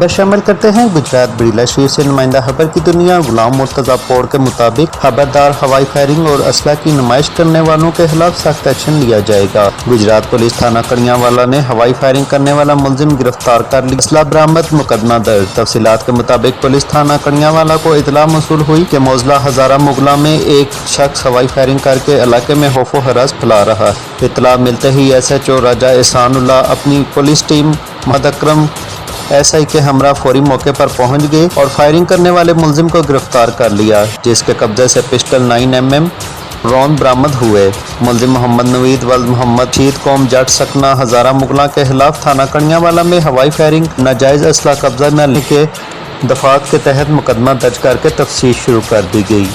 शामिल करते हैं गुजरात बरीला शरीफ से नुमाइंदा खबर की दुनिया। गुलाम मुर्तजा पोड़ के मुताबिक खबरदार, हवाई फायरिंग और असला की नुमाइश करने वालों के खिलाफ सख्त एक्शन लिया जाएगा। गुजरात पुलिस थाना कड़ियांवाला ने हवाई फायरिंग करने वाला मुलजिम गिरफ्तार कर लिया, असला बरामद, मुकदमा दर्ज। तफसीलात के मुताबिक पुलिस थाना कड़ियांवाला को इतला मौसूल हुई कि मौजला हजारा मुगला में एक शख्स हवाई फायरिंग करके इलाके में खौफ व हरास फैला रहा है। इतला मिलते ही SHO राजा एहसानुल्लाह अपनी police team Mohammad Akram SI के हमरा फौरी मौके पर पहुंच गए और फायरिंग करने वाले मुलजिम को गिरफ्तार कर लिया, जिसके कब्जे से पिस्टल 9mm रौंद बरामद हुए। मुलजिम मोहम्मद नवीद वल्द मोहम्मद शीद कौम जट सकना हजारा मुगला के खिलाफ थाना कड़ियांवाला में हवाई फायरिंग, नाजायज असला कब्जा न लेके दफात के तहत मुकदमा दर्ज करके तफ्तीश शुरू कर दी गई।